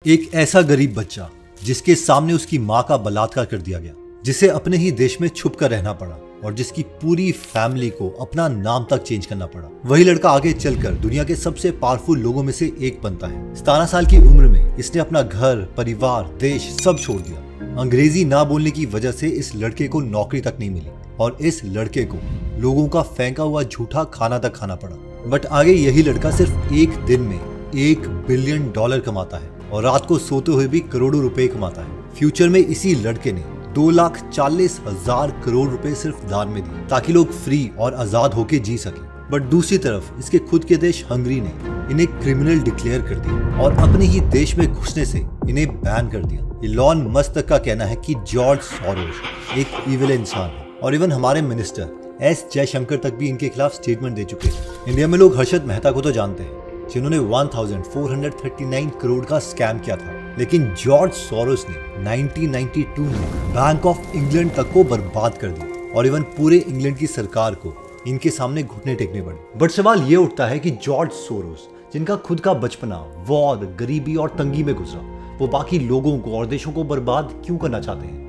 एक ऐसा गरीब बच्चा जिसके सामने उसकी माँ का बलात्कार कर दिया गया, जिसे अपने ही देश में छुप कर रहना पड़ा और जिसकी पूरी फैमिली को अपना नाम तक चेंज करना पड़ा। वही लड़का आगे चलकर दुनिया के सबसे पावरफुल लोगों में से एक बनता है। 17 साल की उम्र में इसने अपना घर, परिवार, देश सब छोड़ दिया। अंग्रेजी ना बोलने की वजह से इस लड़के को नौकरी तक नहीं मिली और इस लड़के को लोगों का फेंका हुआ झूठा खाना तक खाना पड़ा। बट आगे यही लड़का सिर्फ एक दिन में $1 बिलियन कमाता है और रात को सोते हुए भी करोड़ों रुपए कमाता है। फ्यूचर में इसी लड़के ने 2,40,000 करोड़ रुपए सिर्फ दान में दिए ताकि लोग फ्री और आजाद होकर जी सके। बट दूसरी तरफ इसके खुद के देश हंगरी ने इन्हें क्रिमिनल डिक्लेयर कर दिया और अपने ही देश में घुसने से इन्हें बैन कर दिया। इलॉन मस्क का कहना है कि जॉर्ज सोरोस एक इविल इंसान है और इवन हमारे मिनिस्टर एस जयशंकर तक भी इनके खिलाफ स्टेटमेंट दे चुके हैं। इंडिया में लोग हर्षद मेहता को तो जानते हैं, जिन्होंने 1439 करोड़ का स्कैम किया था, लेकिन जॉर्ज सोरोस ने 1992 में बैंक ऑफ इंग्लैंड तक को बर्बाद कर दिया और इवन पूरे इंग्लैंड की सरकार को इनके सामने घुटने टेकने पड़े। बट सवाल ये उठता है कि जॉर्ज सोरोस, जिनका खुद का बचपना वॉर, गरीबी और तंगी में गुजरा, वो बाकी लोगों को और देशों को बर्बाद क्यों करना चाहते हैं?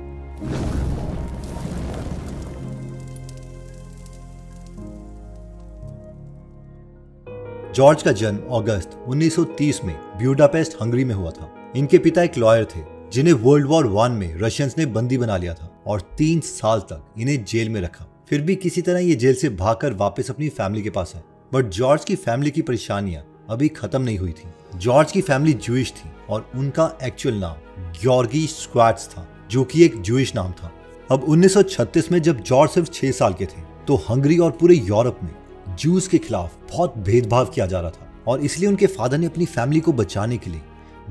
जॉर्ज का जन्म अगस्त 1930 में ब्यूडापेस्ट हंगरी में हुआ था। इनके पिता एक लॉयर थे जिन्हें वर्ल्ड वॉर 1 में रशियंस ने बंदी बना लिया था और 3 साल तक इन्हें जेल में रखा। फिर भी किसी तरह ये जेल से भागकर वापस अपनी फैमिली के पास आए। बट जॉर्ज की फैमिली की परेशानियां अभी खत्म नहीं हुई थी। जॉर्ज की फैमिली जूइश थी और उनका एक्चुअल नाम ग्योर्गी स्क्वाट्स था, जो कि एक जूइश नाम था। अब 1936 में जब जॉर्ज सिर्फ 6 साल के थे तो हंगरी और पूरे यूरोप में जूस के खिलाफ बहुत भेदभाव किया जा रहा था और इसलिए उनके फादर ने अपनी फैमिली को बचाने के लिए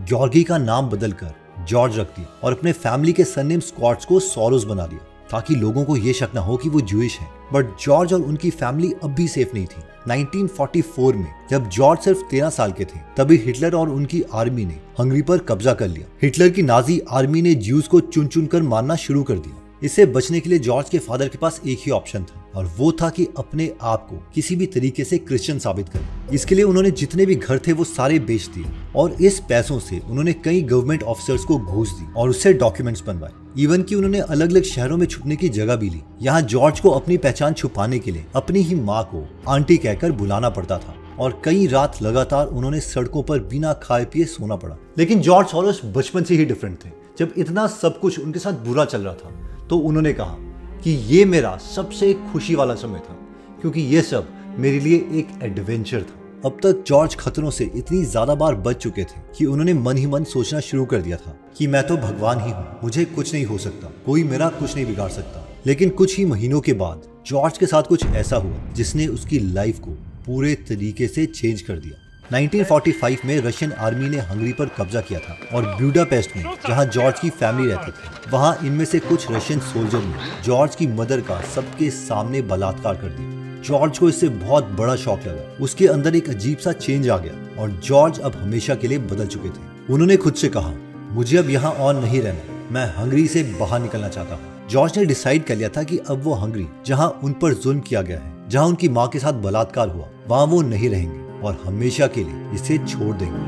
ग्योर्गी का नाम बदलकर जॉर्ज रख दिया और अपने फैमिली के सरनेम स्क्वाट्स को सोरोस बना दिया ताकि लोगों को यह शक न हो कि वो जूइश हैं। बट जॉर्ज और उनकी फैमिली अब भी सेफ नहीं थी। 1944 में जब जॉर्ज सिर्फ 13 साल के थे, तभी हिटलर और उनकी आर्मी ने हंगरी पर कब्जा कर लिया। हिटलर की नाजी आर्मी ने ज्यूज को चुन चुन कर मारना शुरू कर दिया। इससे बचने के लिए जॉर्ज के फादर के पास एक ही ऑप्शन था और वो था कि अपने आप को किसी भी तरीके से क्रिश्चियन साबित करें। इसके लिए उन्होंने जितने भी घर थे वो सारे बेच दिए और इस पैसों से उन्होंने कई गवर्नमेंट ऑफिसर्स को घूस दी और उससे डॉक्यूमेंट्स बनवाए। इवन कि उन्होंने अलग अलग शहरों में छुपने की जगह भी ली। यहाँ जॉर्ज को अपनी पहचान छुपाने के लिए अपनी ही माँ को आंटी कहकर बुलाना पड़ता था और कई रात लगातार उन्होंने सड़कों पर बिना खाए पिए सोना पड़ा। लेकिन जॉर्ज सोरोस बचपन से ही डिफरेंट थे। जब इतना सब कुछ उनके साथ बुरा चल रहा था तो उन्होंने कहा कि ये मेरा सबसे खुशी वाला समय था, क्योंकि ये सब मेरे लिए एक एडवेंचर था। अब तक जॉर्ज खतरों से इतनी ज्यादा बार बच चुके थे कि उन्होंने मन ही मन सोचना शुरू कर दिया था कि मैं तो भगवान ही हूँ, मुझे कुछ नहीं हो सकता, कोई मेरा कुछ नहीं बिगाड़ सकता। लेकिन कुछ ही महीनों के बाद जॉर्ज के साथ कुछ ऐसा हुआ जिसने उसकी लाइफ को पूरे तरीके से चेंज कर दिया। 1945 में रशियन आर्मी ने हंगरी पर कब्जा किया था और ब्यूडापेस्ट में, जहां जॉर्ज की फैमिली रहती थी, वहां इनमें से कुछ रशियन सोल्जर ने जॉर्ज की मदर का सबके सामने बलात्कार कर दिया। जॉर्ज को इससे बहुत बड़ा शॉक लगा। उसके अंदर एक अजीब सा चेंज आ गया और जॉर्ज अब हमेशा के लिए बदल चुके थे। उन्होंने खुद से कहा, मुझे अब यहाँ और नहीं रहना, मैं हंगरी से बाहर निकलना चाहता हूँ। जॉर्ज ने डिसाइड कर लिया था कि अब वो हंगरी, जहाँ उन पर जुल्म किया गया है, जहाँ उनकी माँ के साथ बलात्कार हुआ, वहाँ वो नहीं रहेंगे और हमेशा के लिए इसे छोड़ देंगे।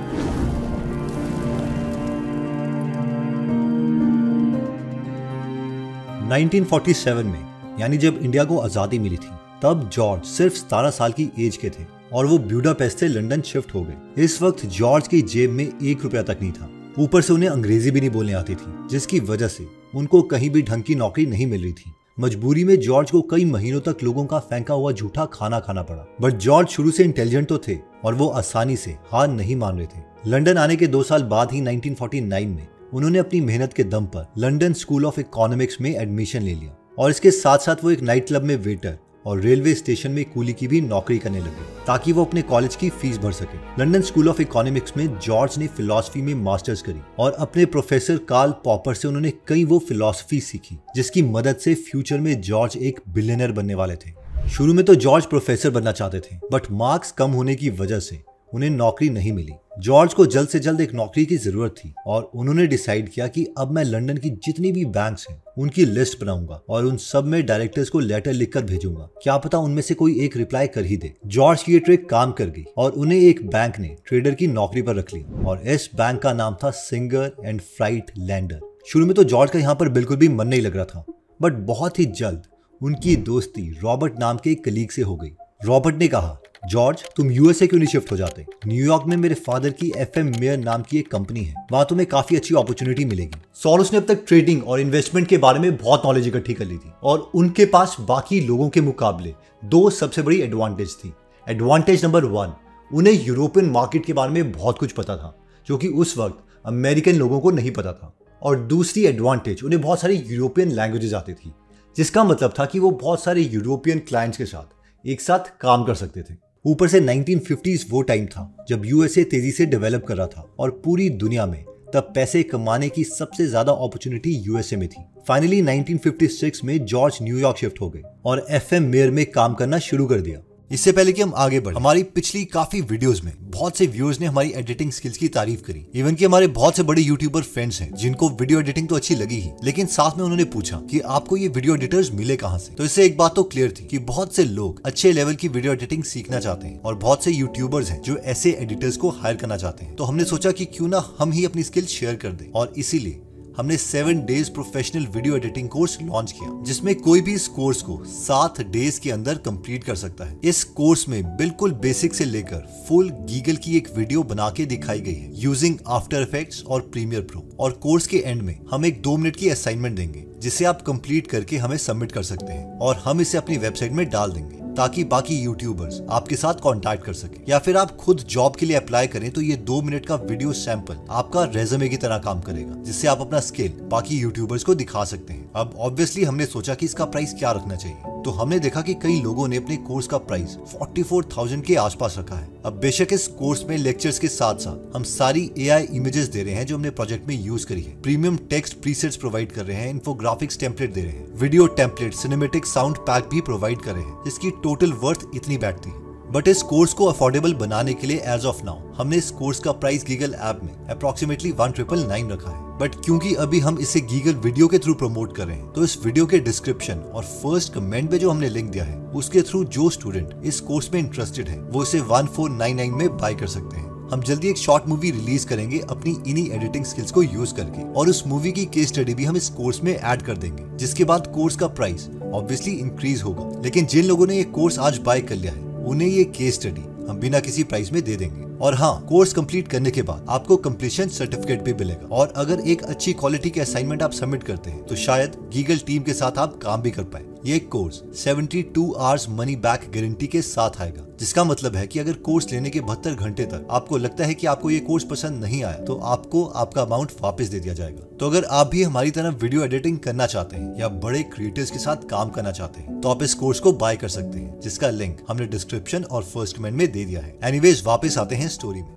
नाइनटीन 1947 में, यानी जब इंडिया को आजादी मिली थी, तब जॉर्ज सिर्फ 17 साल की एज के थे और वो ब्यूडापेस्ट से लंदन शिफ्ट हो गए। इस वक्त जॉर्ज की जेब में 1 रुपया तक नहीं था। ऊपर से उन्हें अंग्रेजी भी नहीं बोलने आती थी, जिसकी वजह से उनको कहीं भी ढंग की नौकरी नहीं मिल रही थी। मजबूरी में जॉर्ज को कई महीनों तक लोगों का फेंका हुआ झूठा खाना खाना पड़ा। बट जॉर्ज शुरू से इंटेलिजेंट तो थे और वो आसानी से हार नहीं मान रहे थे। लंदन आने के 2 साल बाद ही 1949 में उन्होंने अपनी मेहनत के दम पर लंदन स्कूल ऑफ इकोनॉमिक्स में एडमिशन ले लिया और इसके साथ साथ वो एक नाइट क्लब में वेटर और रेलवे स्टेशन में कूली की भी नौकरी करने लगे ताकि वो अपने कॉलेज की फीस भर सके। लंदन स्कूल ऑफ इकोनॉमिक्स में जॉर्ज ने फिलॉसफी में मास्टर्स करी और अपने प्रोफेसर कार्ल पॉपर से उन्होंने कई वो फिलॉसफी सीखी जिसकी मदद से फ्यूचर में जॉर्ज एक बिलियनर बनने वाले थे। शुरू में तो जॉर्ज प्रोफेसर बनना चाहते थे, बट मार्क्स कम होने की वजह से उन्हें नौकरी नहीं मिली। जॉर्ज को जल्द से जल्द एक नौकरी की जरूरत थी और उन्होंने डिसाइड किया कि अब मैं लंदन की जितनी भी बैंक्स हैं उनकी लिस्ट बनाऊंगा और उन सब में डायरेक्टर्स को लेटर लिखकर भेजूंगा, क्या पता उनमें से कोई एक रिप्लाई कर ही दे। जॉर्ज की ये ट्रिक काम कर गई और उन्हें एक बैंक ने ट्रेडर की नौकरी पर रख ली और इस बैंक का नाम था सिंगर एंड फ्राइट लैंडर। शुरू में तो जॉर्ज का यहाँ पर बिल्कुल भी मन नहीं लग रहा था, बट बहुत ही जल्द उनकी दोस्ती रॉबर्ट नाम के एक कलीग से हो गई। रॉबर्ट ने कहा, जॉर्ज तुम यूएसए क्यों नहीं शिफ्ट हो जाते? न्यूयॉर्क में मेरे फादर की FM मेयर नाम की एक कंपनी है, वहां तुम्हें काफी अच्छी अपॉर्चुनिटी मिलेगी। सोरोस ने अब तक ट्रेडिंग और इन्वेस्टमेंट के बारे में बहुत नॉलेज इकट्ठी कर ली थी और उनके पास बाकी लोगों के मुकाबले दो सबसे बड़ी एडवांटेज थी। एडवांटेज नंबर 1, उन्हें यूरोपियन मार्केट के बारे में बहुत कुछ पता था जो कि उस वक्त अमेरिकन लोगों को नहीं पता था। और दूसरी एडवांटेज, उन्हें बहुत सारी यूरोपियन लैंग्वेजेस आती थी, जिसका मतलब था कि वो बहुत सारे यूरोपियन क्लाइंट्स के साथ एक साथ काम कर सकते थे। ऊपर से 1950s वो टाइम था जब यूएसए तेजी से डेवलप कर रहा था और पूरी दुनिया में तब पैसे कमाने की सबसे ज्यादा अपॉर्चुनिटी यूएसए में थी। फाइनली 1956 में जॉर्ज न्यूयॉर्क शिफ्ट हो गए और FM मेयर में काम करना शुरू कर दिया। इससे पहले कि हम आगे बढ़ें, हमारी पिछली काफी वीडियोस में बहुत से व्यूअर्स ने हमारी एडिटिंग स्किल्स की तारीफ करी। इवन कि हमारे बहुत से बड़े यूट्यूबर फ्रेंड्स हैं जिनको वीडियो एडिटिंग तो अच्छी लगी ही, लेकिन साथ में उन्होंने पूछा कि आपको ये वीडियो एडिटर्स मिले कहाँ से। तो इससे एक बात तो क्लियर थी कि बहुत से लोग अच्छे लेवल की वीडियो एडिटिंग सीखना चाहते हैं और बहुत से यूट्यूबर्स हैं जो ऐसे एडिटर्स को हायर करना चाहते हैं। तो हमने सोचा कि क्यों ना हम ही अपनी स्किल शेयर कर दें और इसीलिए हमने 7 days professional video editing course launch किया, जिसमें कोई भी इस कोर्स को 7 डेज के अंदर कंप्लीट कर सकता है। इस कोर्स में बिल्कुल बेसिक से लेकर फुल गीगल की एक वीडियो बना के दिखाई गई है यूजिंग आफ्टर इफेक्ट्स और प्रीमियर प्रो। और कोर्स के एंड में हम एक 2 मिनट की असाइनमेंट देंगे जिसे आप कंप्लीट करके हमें सबमिट कर सकते हैं और हम इसे अपनी वेबसाइट में डाल देंगे ताकि बाकी यूट्यूबर्स आपके साथ कांटेक्ट कर सके, या फिर आप खुद जॉब के लिए अप्लाई करें तो ये 2 मिनट का वीडियो सैंपल आपका रेज्यूमे की तरह काम करेगा, जिससे आप अपना स्किल बाकी यूट्यूबर्स को दिखा सकते हैं। अब ऑब्वियसली हमने सोचा कि इसका प्राइस क्या रखना चाहिए, तो हमने देखा कि कई लोगों ने अपने कोर्स का प्राइस 44,000 के आसपास रखा है। अब बेशक इस कोर्स में लेक्चर्स के साथ साथ हम सारी AI इमेजेस दे रहे हैं जो हमने प्रोजेक्ट में यूज करी है, प्रीमियम टेक्स्ट प्रीसेट्स प्रोवाइड कर रहे हैं, इन्फोग्राफिक्स टेम्पलेट दे रहे हैं, video template, cinematic sound pack भी प्रोवाइड कर रहे हैं, जिसकी टोटल वर्थ इतनी बैठती है। बट इस कोर्स को अफोर्डेबल बनाने के लिए एज ऑफ नाउ हमने इस कोर्स का प्राइस गीगल ऐप में अप्रोक्सीमेटली 1999 रखा है। बट क्योंकि अभी हम इसे गीगल वीडियो के थ्रू प्रमोट कर रहे हैं, तो इस वीडियो के डिस्क्रिप्शन और फर्स्ट कमेंट में जो हमने लिंक दिया है उसके थ्रू जो स्टूडेंट इस कोर्स में इंटरेस्टेड है वो इसे 1499 में बाय कर सकते हैं। हम जल्दी एक शॉर्ट मूवी रिलीज करेंगे अपनी इन्हीं एडिटिंग स्किल्स को यूज करके, और उस मूवी की केस स्टडी भी हम इस कोर्स में ऐड कर देंगे, जिसके बाद कोर्स का प्राइस ऑब्वियसली इंक्रीज होगा। लेकिन जिन लोगों ने ये कोर्स आज बाय कर लिया है उन्हें ये केस स्टडी हम बिना किसी प्राइस में दे देंगे। और हाँ, कोर्स कंप्लीट करने के बाद आपको कंप्लीशन सर्टिफिकेट भी मिलेगा, और अगर एक अच्छी क्वालिटी के असाइनमेंट आप सबमिट करते हैं तो शायद गीगल टीम के साथ आप काम भी कर पाए। ये course 72 hours money back guarantee के साथ आएगा, जिसका मतलब है कि अगर कोर्स लेने के 72 घंटे तक आपको लगता है कि आपको ये कोर्स पसंद नहीं आया तो आपको आपका अमाउंट वापस दे दिया जाएगा। तो अगर आप भी हमारी तरह वीडियो एडिटिंग करना चाहते हैं या बड़े क्रिएटर्स के साथ काम करना चाहते हैं तो आप इस कोर्स को बाय कर सकते हैं, जिसका लिंक हमने डिस्क्रिप्शन और फर्स्ट कमेंट में दे दिया है। एनीवेज, वापस आते हैं स्टोरी में।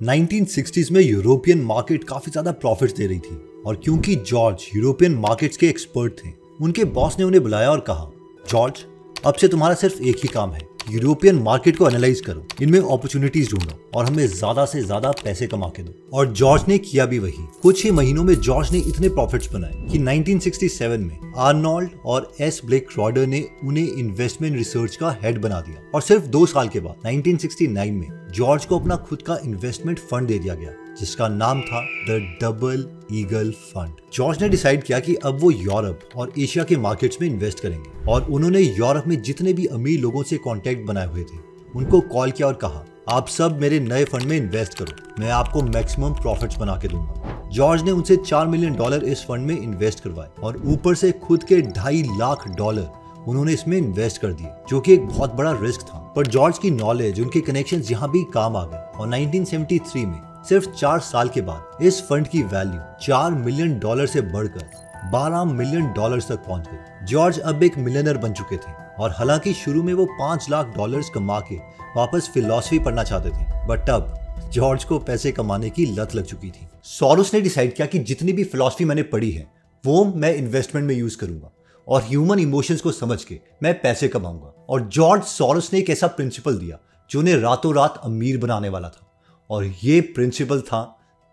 नाइनटीन 1960s में यूरोपियन मार्केट काफी ज्यादा प्रॉफिट्स दे रही थी, और क्योंकि जॉर्ज यूरोपियन मार्केट्स के एक्सपर्ट थे, उनके बॉस ने उन्हें बुलाया और कहा, जॉर्ज अब से तुम्हारा सिर्फ एक ही काम है, यूरोपियन मार्केट को एनालाइज करो, इनमें अपॉर्चुनिटीज ढूंढो और हमें ज्यादा से ज्यादा पैसे कमा के दो। और जॉर्ज ने किया भी वही। कुछ ही महीनों में जॉर्ज ने इतने प्रॉफिट्स बनाए कि 1967 में आर्नोल्ड और S. ब्लेक रॉडर ने उन्हें इन्वेस्टमेंट रिसर्च का हेड बना दिया, और सिर्फ 2 साल के बाद 1969 में जॉर्ज को अपना खुद का इन्वेस्टमेंट फंड दे दिया गया, जिसका नाम था the double eagle fund. George ने डिसाइड किया कि अब वो यूरोप और एशिया के मार्केट्स में इन्वेस्ट करेंगे, और उन्होंने यूरोप में जितने भी अमीर लोगों से कॉन्टेक्ट बनाए हुए थे उनको कॉल किया और कहा, आप सब मेरे नए फंड में इन्वेस्ट करो, मैं आपको मैक्सिमम प्रॉफिट्स बना के दूंगा। जॉर्ज ने उनसे $4 मिलियन इस फंड में इन्वेस्ट करवाए, और ऊपर से खुद के $2.5 लाख उन्होंने इसमें इन्वेस्ट कर दिए, जो कि एक बहुत बड़ा रिस्क था। पर जॉर्ज की नॉलेज, उनके कनेक्शंस यहाँ भी काम आ गए, और 1973 में सिर्फ 4 साल के बाद इस फंड की वैल्यू $4 मिलियन से बढ़कर $12 मिलियन तक पहुंच गई। जॉर्ज अब एक मिलियनर बन चुके थे, और हालांकि शुरू में वो $5 लाख कमा के वापस फिलॉसफी पढ़ना चाहते थे, बट अब जॉर्ज को पैसे कमाने की लत लग चुकी थी। सोरोस ने डिसाइड किया कि जितनी भी फिलॉसफी मैंने पढ़ी है वो मैं इन्वेस्टमेंट में यूज करूंगा, और ह्यूमन इमोशंस को समझ के मैं पैसे कमाऊंगा। और जॉर्ज सोरोस ने एक ऐसा प्रिंसिपल दिया जो उन्हें रातों रात अमीर बनाने वाला था, और ये प्रिंसिपल था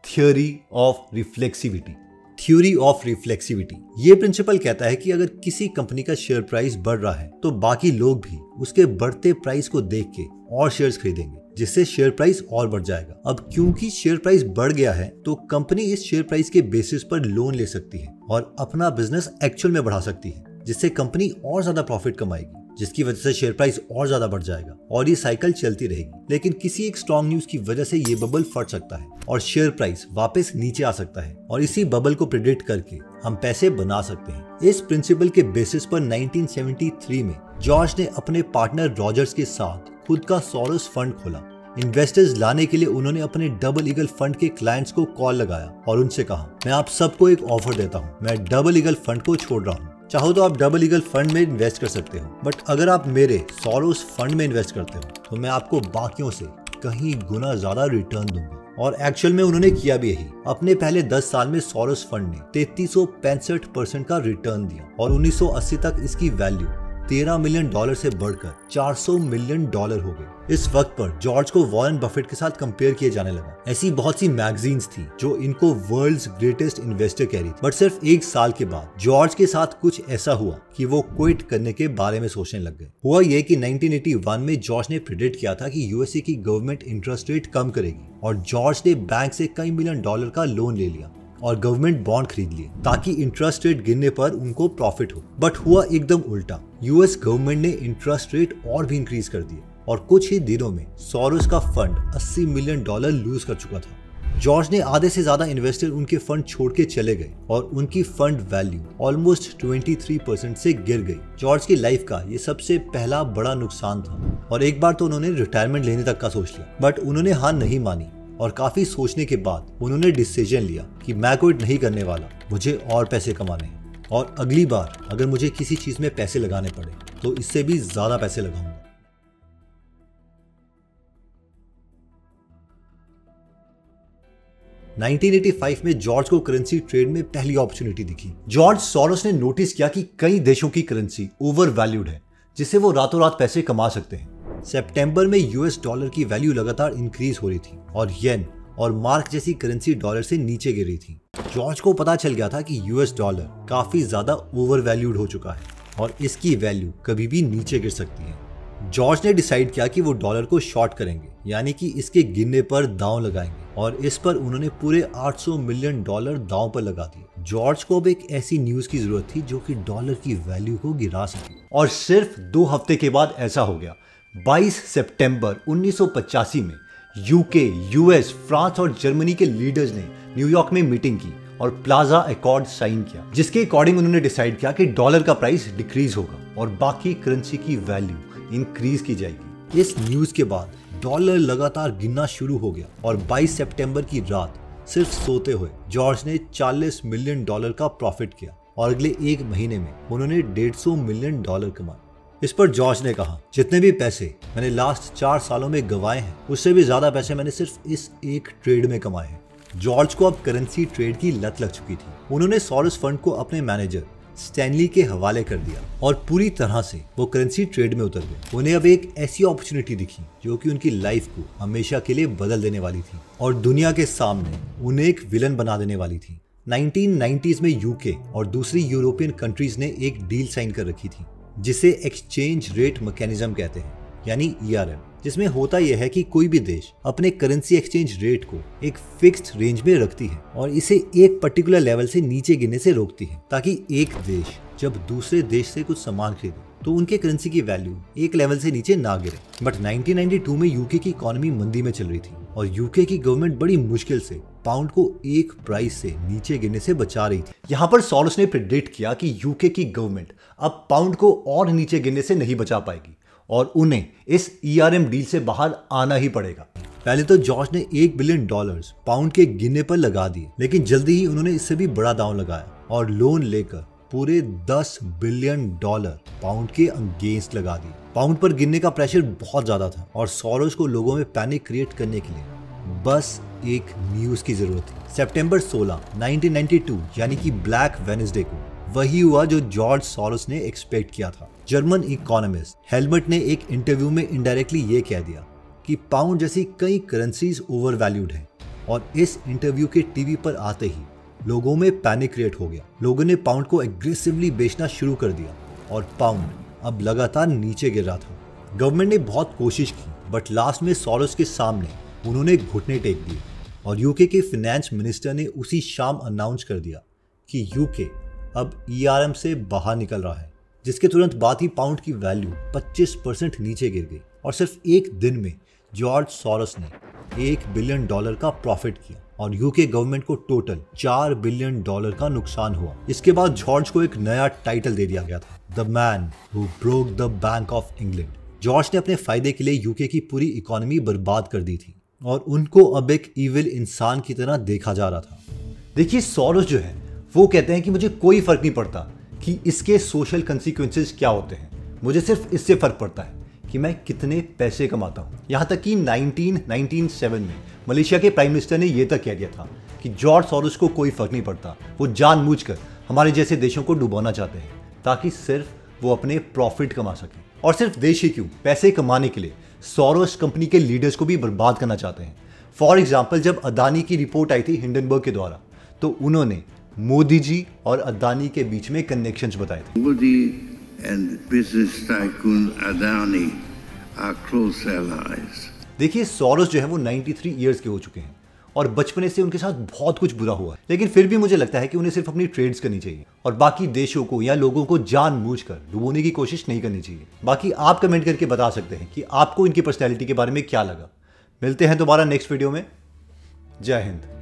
theory of reflexivity. Theory of reflexivity ये प्रिंसिपल कहता है कि अगर किसी कंपनी का शेयर प्राइस बढ़ रहा है तो बाकी लोग भी उसके बढ़ते प्राइस को देख के और शेयर्स खरीदेंगे, जिससे शेयर प्राइस और बढ़ जाएगा। अब क्योंकि शेयर प्राइस बढ़ गया है तो कंपनी इस शेयर प्राइस के बेसिस पर लोन ले सकती है और अपना बिजनेस एक्चुअल में बढ़ा सकती है, जिससे कंपनी और ज्यादा प्रॉफिट कमाएगी, जिसकी वजह से शेयर प्राइस और ज्यादा बढ़ जाएगा और ये साइकिल चलती रहेगी। लेकिन किसी एक स्ट्रॉन्ग न्यूज की वजह से ये बबल फट सकता है और शेयर प्राइस वापस नीचे आ सकता है, और इसी बबल को प्रेडिक्ट करके हम पैसे बना सकते हैं। इस प्रिंसिपल के बेसिस पर 1973 में जॉर्ज ने अपने पार्टनर रॉजर्स के साथ खुद का सोरोस फंड खोला। इन्वेस्टर्स लाने के लिए उन्होंने अपने डबल ईगल फंड के क्लाइंट्स को कॉल लगाया और उनसे कहा, मैं आप सबको एक ऑफर देता हूँ, मैं डबल ईगल फंड को छोड़ रहा हूँ। चाहो तो आप डबल ईगल फंड में इन्वेस्ट कर सकते हो, बट अगर आप मेरे सोरोस फंड में इन्वेस्ट करते हो तो मैं आपको बाकियों से कहीं गुना ज्यादा रिटर्न दूंगा। और एक्चुअल में उन्होंने किया भी यही। अपने पहले 10 साल में सोरोस फंड ने 3365% का रिटर्न दिया और 1980 तक इसकी वैल्यू $13 मिलियन से बढ़कर $400 मिलियन हो गए। इस वक्त पर जॉर्ज को वॉरेन बफेट के साथ कंपेयर किया जाने लगा। ऐसी बहुत सी मैगजीन्स थी जो इनको वर्ल्ड्स ग्रेटेस्ट इन्वेस्टर कह रही थी। बट सिर्फ 1 साल के बाद जॉर्ज के साथ कुछ ऐसा हुआ कि वो क्विट करने के बारे में सोचने लग गए। हुआ ये कि 1981 में जॉर्ज ने प्रेडिक्ट किया था कि यूएसए की गवर्नमेंट इंटरेस्ट रेट कम करेगी, और जॉर्ज ने बैंक से कई मिलियन डॉलर का लोन ले लिया और गवर्नमेंट बॉन्ड खरीद लिए ताकि इंटरेस्ट रेट गिरने पर उनको प्रॉफिट हो। बट हुआ एकदम उल्टा। यूएस गवर्नमेंट ने इंटरेस्ट रेट और भी इंक्रीज कर दिए और कुछ ही दिनों में सोरोस का फंड $80 मिलियन लूज कर चुका था। जॉर्ज ने आधे से ज्यादा इन्वेस्टर उनके फंड छोड़ के चले गए और उनकी फंड वैल्यू ऑलमोस्ट 23% से गिर गई। जॉर्ज की लाइफ का ये सबसे पहला बड़ा नुकसान था और एक बार तो उन्होंने रिटायरमेंट लेने तक का सोच लिया, बट उन्होंने हार नहीं मानी और काफी सोचने के बाद उन्होंने डिसीजन लिया कि मैं क्विट नहीं करने वाला, मुझे और पैसे कमाने हैं और अगली बार अगर मुझे किसी चीज में पैसे लगाने पड़े तो इससे भी ज्यादा पैसे लगाऊंगा। – 1985 में जॉर्ज को करेंसी ट्रेड में पहली अपॉर्चुनिटी दिखी। जॉर्ज सोरोस ने नोटिस किया कि कई देशों की करेंसी ओवर वैल्यूड है, जिससे वो रातों रात पैसे कमा सकते हैं। सितंबर में यूएस डॉलर की वैल्यू लगातार इंक्रीज हो रही थी और येन और मार्क जैसी करेंसी डॉलर से नीचे गिर रही थी। जॉर्ज को पता चल गया था कि यूएस डॉलर काफी ज्यादा ओवर वैल्यूड हो चुका है और इसकी वैल्यू कभी भी नीचे गिर सकती है। जॉर्ज ने डिसाइड किया कि वो डॉलर को शॉर्ट करेंगे, यानी कि इसके गिरने पर दांव लगाएंगे, और इस पर उन्होंने पूरे $800 मिलियन दांव पर लगा दिए। जॉर्ज को अब एक ऐसी न्यूज की जरूरत थी जो कि डॉलर की वैल्यू को गिरा सके, और सिर्फ 2 हफ्ते के बाद ऐसा हो गया। 22 सितंबर 1985 में यूके, यूएस, फ्रांस और जर्मनी के लीडर्स ने न्यूयॉर्क में मीटिंग की और प्लाजा अकॉर्ड साइन किया, जिसके अकॉर्डिंग उन्होंने डिसाइड किया कि डॉलर का प्राइस डिक्रीज होगा और बाकी करेंसी की वैल्यू इंक्रीज की जाएगी। इस न्यूज के बाद डॉलर लगातार गिरना शुरू हो गया और 22 सितंबर की रात सिर्फ सोते हुए जॉर्ज ने $40 मिलियन का प्रॉफिट किया और अगले 1 महीने में उन्होंने $150 मिलियन कमाए। इस पर जॉर्ज ने कहा, जितने भी पैसे मैंने लास्ट 4 सालों में गंवाए हैं उससे भी ज्यादा पैसे मैंने सिर्फ इस एक ट्रेड में कमाए हैं। जॉर्ज को अब करेंसी ट्रेड की लत लग चुकी थी। उन्होंने सोरोस फंड को अपने मैनेजर स्टैनली के हवाले कर दिया और पूरी तरह से वो करेंसी ट्रेड में उतर गए। उन्हें अब एक ऐसी अपॉर्चुनिटी दिखी जो कि उनकी लाइफ को हमेशा के लिए बदल देने वाली थी और दुनिया के सामने उन्हें एक विलन बना देने वाली थी। 1990s में यूके और दूसरी यूरोपियन कंट्रीज ने एक डील साइन कर रखी थी जिसे एक्सचेंज रेट मैकेनिज्म कहते हैं, यानी ERM, जिसमें होता यह है कि कोई भी देश अपने करेंसी एक्सचेंज रेट को एक फिक्स्ड रेंज में रखती है और इसे एक पर्टिकुलर लेवल से नीचे गिरने से रोकती है, ताकि एक देश जब दूसरे देश से कुछ सामान खरीदे तो उनके करेंसी की वैल्यू एक लेवल से नीचे ना गिरे। बट 1992 में यूके की इकोनॉमी मंदी में चल रही थी और यूके की गवर्नमेंट बड़ी मुश्किल से पाउंड को एक प्राइस से नीचे गिरने से बचा रही थी। यहाँ पर सोरोस ने प्रेडिक्ट किया कि यूके की गवर्नमेंट अब पाउंड को और नीचे गिरने से नहीं बचा पाएगी और उन्हें इस ERM डील से बाहर आना ही पड़ेगा। पहले तो जॉर्ज ने $1 बिलियन पाउंड के गिरने पर लगा दिए, लेकिन जल्दी ही उन्होंने इससे भी बड़ा दांव लगाया और लोन लेकर पूरे $10 बिलियन पाउंड के अगेंस्ट लगा दिए। पाउंड पर गिरने का प्रेशर बहुत ज्यादा था और सोरोस को लोगों में पैनिक क्रिएट करने के लिए बस एक न्यूज की जरूरत थी। सितंबर 16, 1992 यानी कि ब्लैक वेडनेसडे को वही हुआ जो जॉर्ज सोरोस ने एक्सपेक्ट किया था। जर्मन इकोनॉमिस्ट हेलमट ने एक इंटरव्यू में इनडायरेक्टली ये कह दिया कि पाउंड जैसी कई करेंसीज ओवरवैल्यूड हैं, और इस इंटरव्यू के टीवी पर आते ही लोगों में पैनिक क्रिएट हो गया। लोगों ने पाउंड को एग्रेसिवली बेचना शुरू कर दिया और पाउंड अब लगातार नीचे गिर रहा था। गवर्नमेंट ने बहुत कोशिश की, बट लास्ट में सोरोस के सामने उन्होंने घुटने टेक दिए और यूके के फाइनेंस मिनिस्टर ने उसी शाम अनाउंस कर दिया कि यूके अब ERM से बाहर निकल रहा है, जिसके तुरंत बाद ही पाउंड की वैल्यू 25% नीचे गिर गई और सिर्फ एक दिन में जॉर्ज सोरोस ने $1 बिलियन का प्रॉफिट किया और यूके गवर्नमेंट को टोटल $4 बिलियन का नुकसान हुआ। इसके बाद जॉर्ज को एक नया टाइटल दे दिया गया था, the man who broke the bank of England. George ने अपने फायदे के लिए यूके की पूरी इकोनॉमी बर्बाद कर दी थी और उनको अब एक इविल इंसान की तरह देखा जा रहा था। देखिए, सोरोस जो है वो कहते हैं कि मुझे कोई फर्क नहीं पड़ता कि इसके सोशल कंसिक्वेंसेस क्या होते हैं, मुझे सिर्फ इससे फर्क पड़ता है कि मैं कितने पैसे कमाता हूँ। यहाँ तक कि 1997 में मलेशिया के प्राइम मिनिस्टर ने यह तक कह दिया था कि जॉर्ज सोरोस को कोई फर्क नहीं पड़ता, वो जानबूझकर हमारे जैसे देशों को डुबोना चाहते हैं ताकि सिर्फ वो अपने प्रॉफिट कमा सकें। और सिर्फ देश ही क्यों, पैसे कमाने के लिए सोरोस कंपनी के लीडर्स को भी बर्बाद करना चाहते हैं। फॉर एग्जाम्पल, जब अदानी की रिपोर्ट आई थी हिंडनबर्ग के द्वारा, तो उन्होंने मोदी जी और अदानी के बीच में कनेक्शंस बताए थे। Modi and business tycoon Adani are close allies. देखिए, सोरोस जो है वो 93 इयर्स के हो चुके हैं और बचपने से उनके साथ बहुत कुछ बुरा हुआ है, लेकिन फिर भी मुझे लगता है कि उन्हें सिर्फ अपनी ट्रेड्स करनी चाहिए और बाकी देशों को या लोगों को जानबूझकर डुबोने की कोशिश नहीं करनी चाहिए। बाकी आप कमेंट करके बता सकते हैं कि आपको इनकी पर्सनैलिटी के बारे में क्या लगा। मिलते हैं दोबारा नेक्स्ट वीडियो में। जय हिंद।